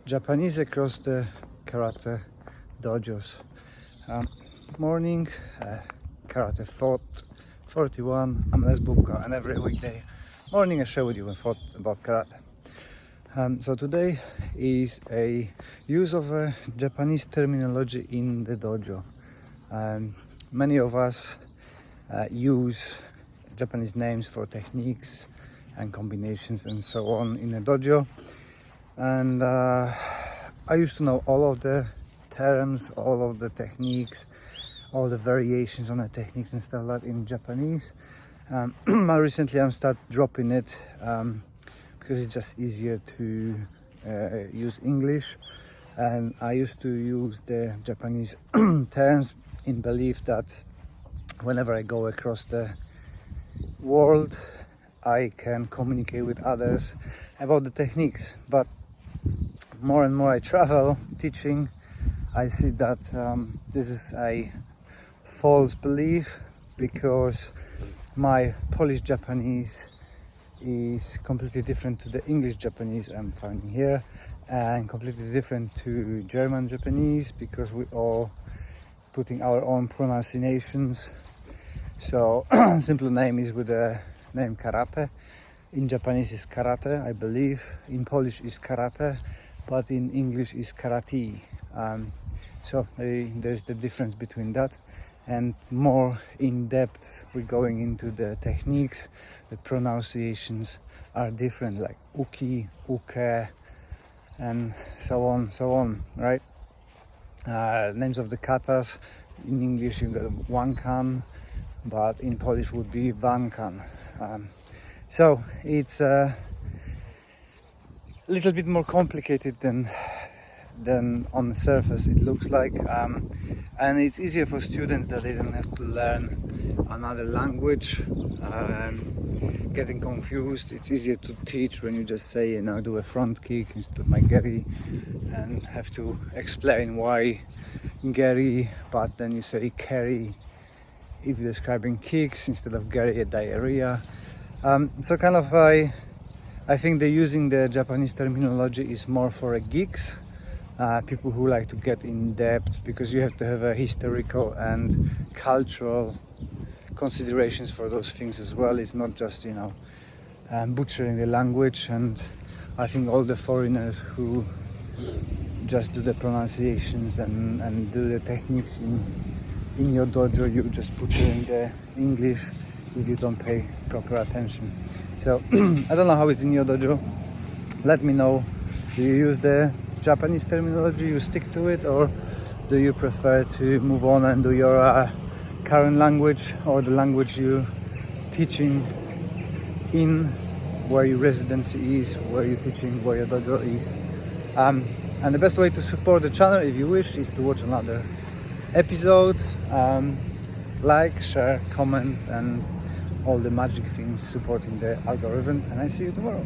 Japanese across the karate dojos. Morning, karate 41. I'm Les Bubka, and every weekday morning I share with you a thought about karate. So today is a use of a Japanese terminology in the dojo. Many of us use Japanese names for techniques and combinations and so on in a dojo, and I used to know all of the terms, all of the techniques, all the variations on the techniques and stuff like that in Japanese. But recently I'm started dropping it because it's just easier to use English, and I used to use the Japanese terms in belief that whenever I go across the world I can communicate with others about the techniques. But more and more I travel teaching, I see that this is a false belief, because my Polish Japanese is completely different to the English Japanese I'm finding here, and completely different to German Japanese, because we all putting our own pronunciations. So simple name is with the name karate. In Japanese is karate, I believe. In Polish is karate, but in English is karate. So there's the difference between that, and more in depth we're going into the techniques. The pronunciations are different, like uki, uke, and so on, right? Names of the katas, in English you got wankan, but in Polish would be wankan. So it's a little bit more complicated than on the surface it looks like, and it's easier for students that they don't have to learn another language, getting confused. It's easier to teach when you just say, do a front kick instead of my geri, and have to explain why geri, but then you say carry if you're describing kicks instead of geri, a diarrhea. So kind of I think they're using the Japanese terminology is more for geeks, people who like to get in depth, because you have to have a historical and cultural considerations for those things as well. It's not just butchering the language. And I think all the foreigners who just do the pronunciations and do the techniques in your dojo, you're just butchering the English if you don't pay proper attention. So I don't know how it's in your dojo. Let me know. Do you use the Japanese terminology, you stick to it, or do you prefer to move on and do your current language, or the language you're teaching in where your residency is, where you're teaching, where your dojo is? And the best way to support the channel, if you wish, is to watch another episode. Like, share, comment, and all the magic things supporting the algorithm, and I see you tomorrow.